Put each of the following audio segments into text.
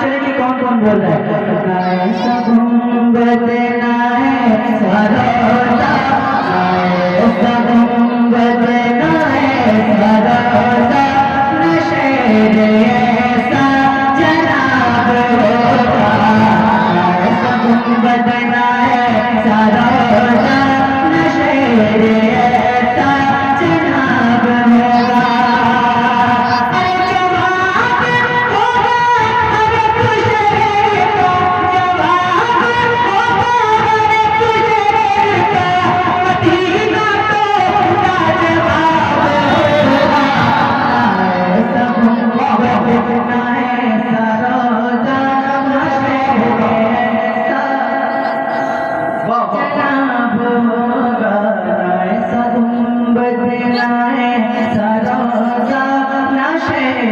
चले कि कौन कौन बोल रहा है। ना ऐसा गुंबद ना ऐसा रोजा, ना ऐसा गुंबद ना ऐसा रोजा, ना शेर ऐसा जनाब होगा। ना ऐसा गुंबद ना ऐसा रोजा, ना शेर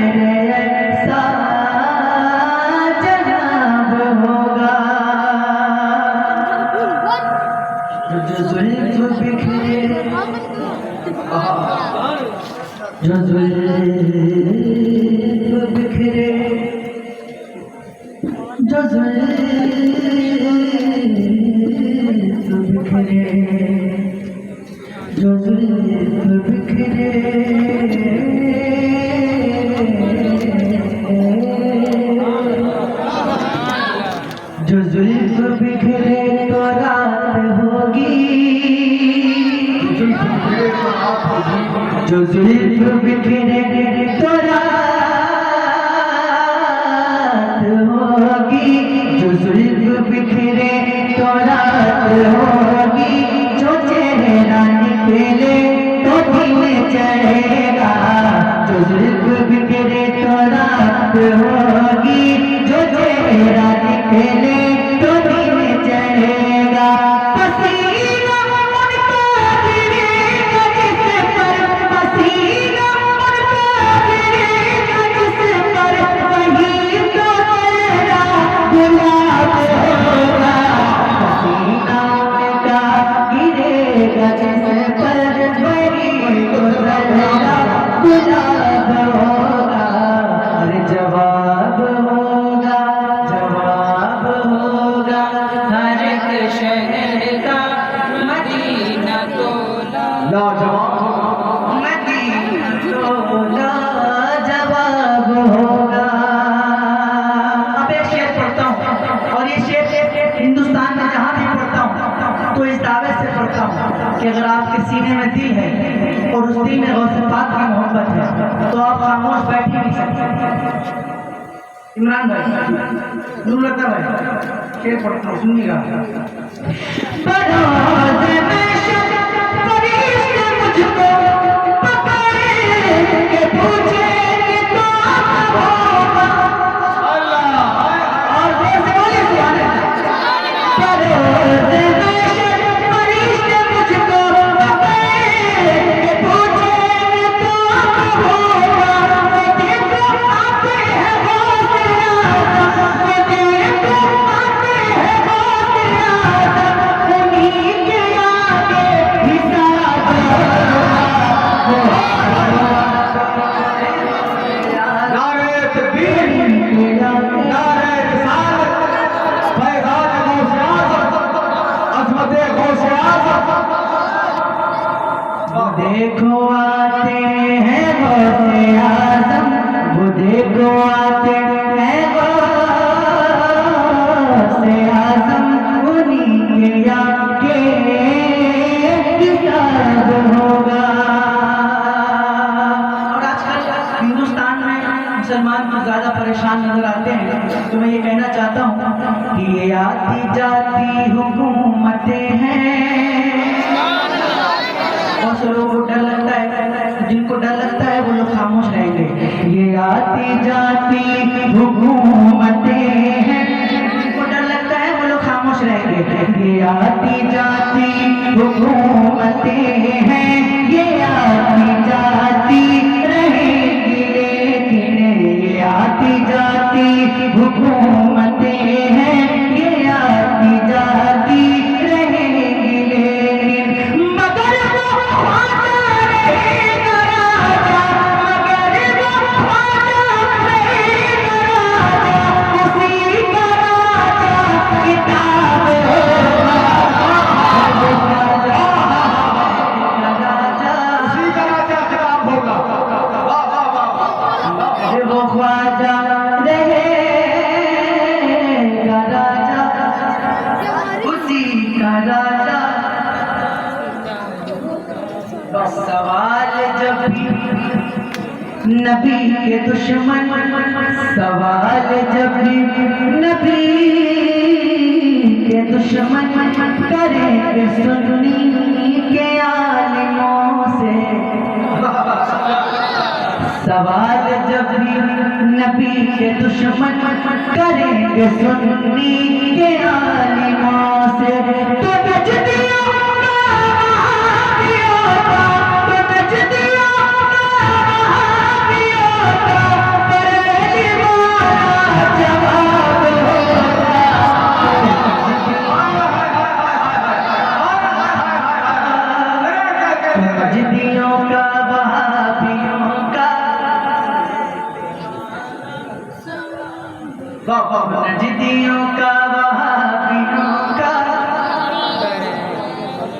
ऐसा जनाब होगा। जो जुल्फ़ बिखरे, जो जुल्फ़ बिखरे, जो जुल्फ़ बिखरे, जो जुल्फ़ बिखरे तो रात होगी, जो जुल्फ़ बिखरे तो रात होगी, जो जुल्फ़ बिखरे तो रात होगी, जो चेहरा निकले तो दिन चढ़ेगा। जो जुल्फ़ बिखरे तो रात होगी, जो चेहरा निकले तो दिन चढ़ेगा। पसीना उनका गिरेगा जिस पर, पसीना उनका गिरेगा जिस पर, वही तो तेरा गुलाब होगा। पसीना उनका गिरेगा जिस पर, वही तो तेरा गुलाब होगा। और जवाब होगा, जवाब होगा हर एक शहर का मदीना तोला, मदीना तोला जवाब होगा। अब एक शेर पढ़ता हूँ, और ये शेर हिंदुस्तान में जहाँ भी पढ़ता हूँ तो इस दावे से पढ़ता हूँ कि अगर आपके सीने में दिल है और उस दिल में गौसे पाक की मोहब्बत है तो आप खामोश बैठ ही नहीं सकते। इमरान भाई, नूरलता भाई, शेर पढ़ता हूँ, सुनिएगा। मुझको पकड़ के पूछे कि तो होगा, और जोर से बोलिए सुभान अल्लाह। फरिश्ते मुझको पकड़ के पूछे कि तो होगा, देखो आते हैं गौसे आज़म, देखो आते हैं गौसे आज़म, उन्हीं के आगे हिसाब नारे तकबीर, नारे रिसालत, फैज़ान गौसे आज़म, अज़मत गौसे आज़म। देखो आते हैं गौसे आज़म, वो देखो आते हैं गौसे आज़म, उन्हीं के आगे हिसाब होगा। और आजकल हिंदुस्तान में मुसलमान तो ज्यादा परेशान नजर आते हैं, तो मैं ये कहना चाहता हूँ कि ये आती जाती हुकूमतें हैं। बहुत से लोगों को डर लगता है, जिनको डर लगता है वो लोग खामोश रहेंगे। ये आती जाती हुकूमतें हैं, जिनको डर लगता है वो लोग खामोश रहेंगे। ये आती जाती हुकूमतें हैं, ये आती जाती रहेंगी, लेकिन ये आती जाती हुकूमतें हैं, ये आती जाती रहेंगी, लेकिन मगर वो आता रहेगा राजा, मगर वो आता रहेगा राजा, उसी नबी के दुश्मन सवाल जब भी नबी के दुश्मन करेंगे सुन्नी के आलिमों से, सवाल जब भी नबी के दुश्मन करेंगे सुन्नी के आलिमों से, तो नजदियों का वहाबियों का, तो नजदियों का वहाबियों का बरेली वाला जवाब होगा। नजदियों का वहाबियों का, नजदियों का वहाबियों का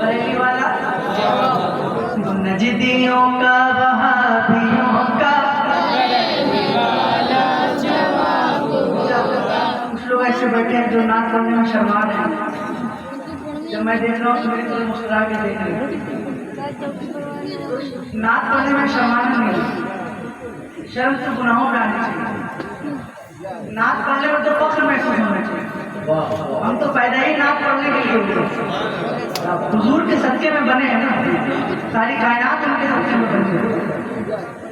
बरेली वाला, नजदियों का वहाबियों का। कुछ लोग ऐसे बैठे हैं जो नाच पढ़ने में शर्मा रहे हैं। जब मैं देख रहा हूँ तो मेरी तरफ मुस्कुरा के देख रही हूँ। नाच पढ़ने में शर्माना नहीं, शर्म तो गुनाहों पे आनी चाहिए। नाच पढ़ने में तो फख्र महसूस होना चाहिए। हम तो पैदा ही नाच पढ़ने के लिए हुए, हुजूर के सदके में बने हैं ना, सारी कायनात उनके सदके में बनी है।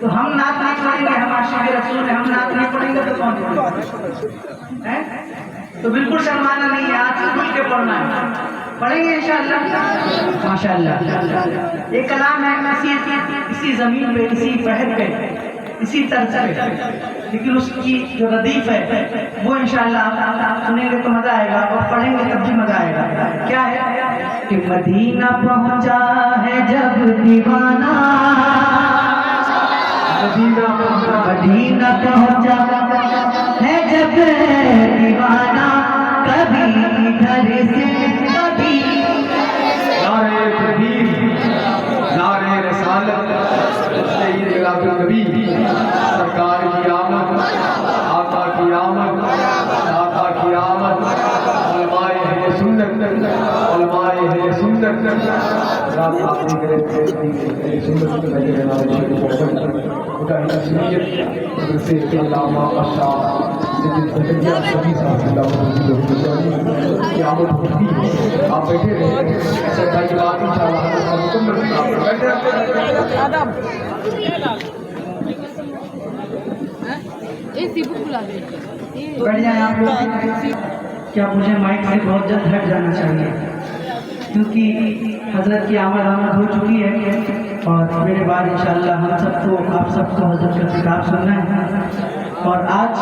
तो हम नाच नहीं पढ़ेंगे, हम आशिक़ रसूल हैं, हम नाच नहीं पढ़ेंगे तो कौन पढ़ेगा? तो बिल्कुल शर्माना नहीं है, आज से खुल के पढ़ना है, पढ़ेंगे इंशाअल्लाह माशाअल्लाह। एक कलाम है इसी जमीन पे, इसी पहर पे, इसी तर्ज पे, लेकिन उसकी जो रदीफ है वो इंशाअल्लाह आप सुनेंगे तो मजा आएगा, और पढ़ेंगे तब भी मजा आएगा। क्या है कि मदीना पहुंचा है जब दीवाना, मदीना पहुंचा है जब दीवाना, कभी इधर से कभी नारे तकबीर, नारे रसालत, सैयद इलाही नबी सरकार की आमद, आका की आमद, आका की आमद, उलमाए अहले सुन्नत, उलमाए अहले सुन्नत, रात आपने करे अहले सुन्नत के बजे नारे शरीफ उठा तस्मीर से अल्लामा अशा सैयद ज़करिया शफी साहब की आमद होती है। आप बैठे रहे ऐसा भाई की बात इंशाअल्लाह मुकम्मल बैठे बैठ जाए आप लोग। क्या मुझे माइक से बहुत जल्द हट जाना चाहिए, क्योंकि हजरत की आमद हो चुकी है, और मेरे बाद इंशाअल्लाह हम सबको आप सबको हजरत का किताब सुनना है, और आज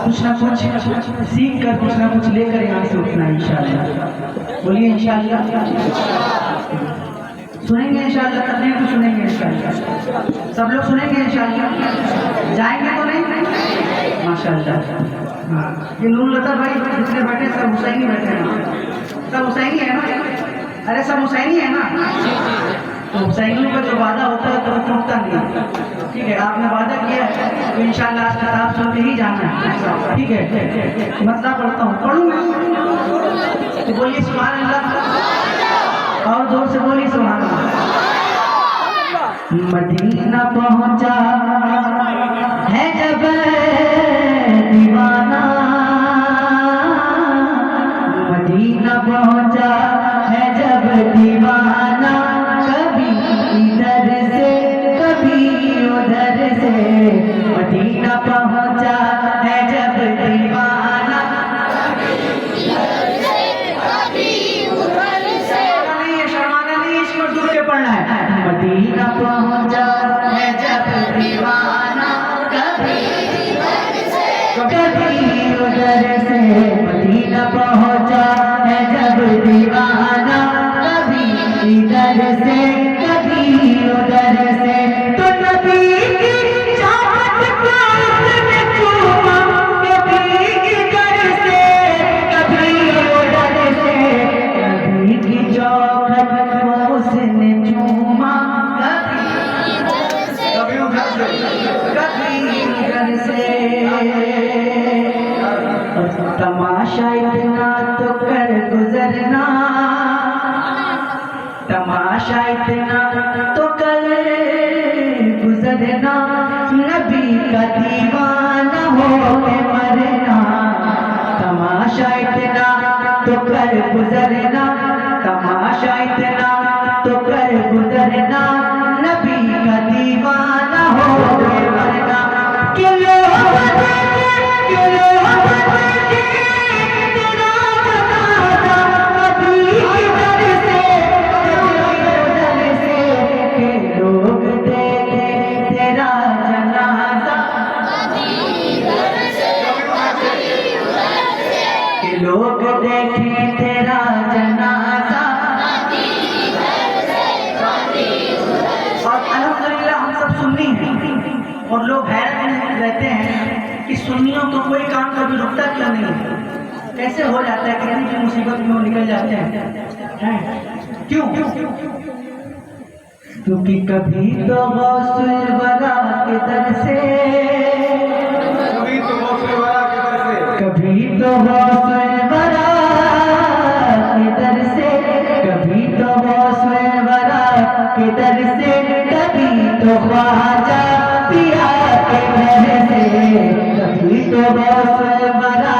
कुछ ना कुछ सीख कर कुछ ना कुछ लेकर यहाँ से उठना है इंशाअल्लाह। बोलिए इंशाअल्लाह, सुनेंगे इंशाअल्लाह, तकरीर को सुनेंगे इंशाअल्लाह, सब लोग सुनेंगे इंशाअल्लाह। जाएंगे तो नहीं? माशाअल्लाह। हाँ, ये नूर लता भाई जितने बैठे सब हुसैनी बैठे हैं, सब हुसैनी है ना? अरे सब हुसैनी है ना? तो हुसैनियों का जो वादा होता है तो वो टूटता नहीं। ठीक है, आपने वादा किया है तो इंशाअल्लाह आज किताब सुन के ही जाना है। ठीक है, मतलब पढ़ता हूँ, पढ़ूंगा तो बोलिए सुभान अल्लाह, और जोर से बोलिए सुभान अल्लाह। मदीना पहुंचा है जब दीवाना, मदीना पहुंचा है जब दीवाना, कभी इधर से कभी उधर से, मदीना पहुंचा है जब दीवाना, शर्माना नहीं, इसमें डूब के पढ़ना है। मदीना पहुंचा है जब दीवाना, कभी उधर से, मदीना पहुंचा है जब दीवाना, कभी इधर से कभी उधर से, तो नबी की चाहत को उसने चूमा, कभी इधर से कभी उधर से, नबी की चौखट को उसने चूमा, कभी उधर से कभी इधर से। तमाशा इतना तो कर गुजरना, तमाशा इतना तो कर गुजरना, नबी का दीवाना हो के मरना, तमाशा इतना तो कर गुजरना, तमाशा इतना तो कर गुजरना, नबी का दीवाना हो के मरना। क्यों लोग देखें तेरा जनाजा। और अल्हम्दुलिल्लाह हम सब सुन्नी हैं और लोग हैरत में रहते हैं कि सुन्नियों को कोई काम कभी रुकता क्यों नहीं, कैसे हो जाता है, कितनी भी मुसीबत में वो निकल जाते हैं, क्यों? क्योंकि कभी तो गौसुल वरा के दर से, कभी तो गौसुल वरा के दर से, कभी तो गौसुल वरा के दर से, कभी तो गौसुल वरा के दर से, कभी तो ख्वाजा पिया के घर से, कभी तो गौसुल वरा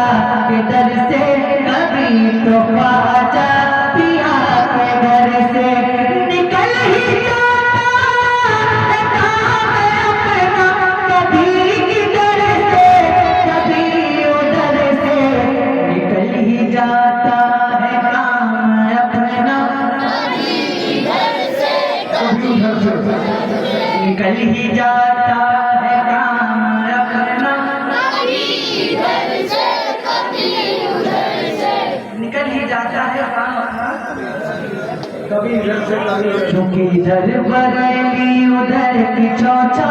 के दर से, कभी तो ख्वाजा पिया के घर से। निकल ही जाता है काम अपना, निकल ही जाता है काम अपना, निकल ही जाता है काम अपना, कभी इधर से क्योंकि इधर बरेली उधर की चौचा,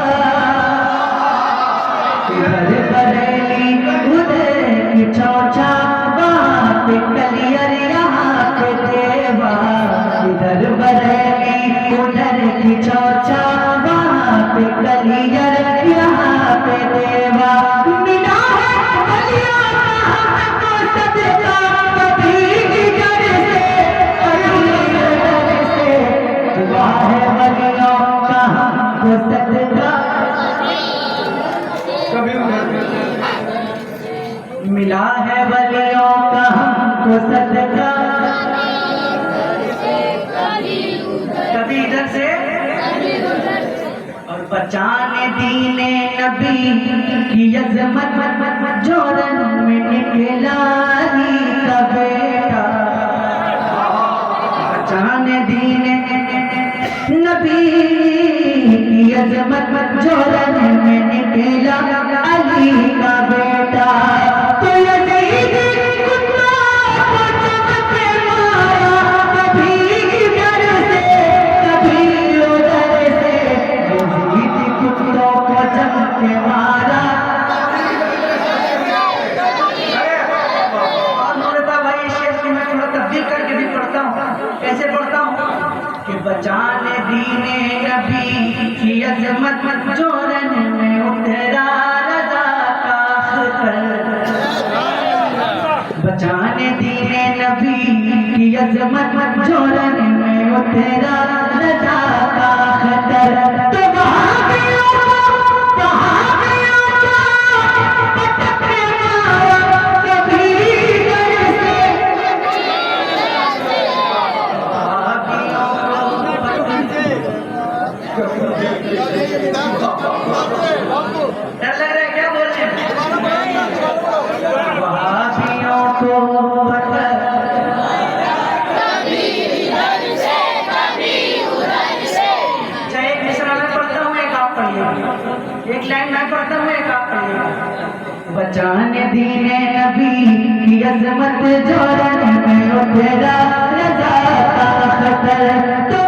इधर बरेली उधर की चौचा, कलियर यहाँ पे देवा, इधर बरेली उधर की चौचा, वहाँ पे कलियर यहाँ पे देवा। मिला है बलिया हमको सदका, कभी इधर से कभी उधर से, दुआ है बलियों का हमको सदका, कभी उधर से मिला है बलियों का हमको सदका, कभी इधर से और बचाने दीने नबी की अज़मत, जोरन में निकला ही का बेटा, बचाने दीने नबी की अज़मत, जोरन में निकला अली का बेटा। कैसे पढ़ता हूँ कि बचाने दीने नबी की अज़मत, जोरन में उतरा रज़ा का ख़तर, बचाने दीने नबी की अज़मत, जोरन में उतरा रज़ा का ख़तर। तो वहाँ भी डर लग रहा है क्या बोल रहे हैं? वहाबियों को कभी इधर से कभी उधर से। अच्छा, एक मिसरा मैं पढ़ता हूँ, एक आप पढ़िए, एक लाइन मैं पढ़ता हूँ, एक आप पढ़िए। बचाने दीने नबी की अज़मत, जोरन में उतरा रज़ा का ख़तर, तो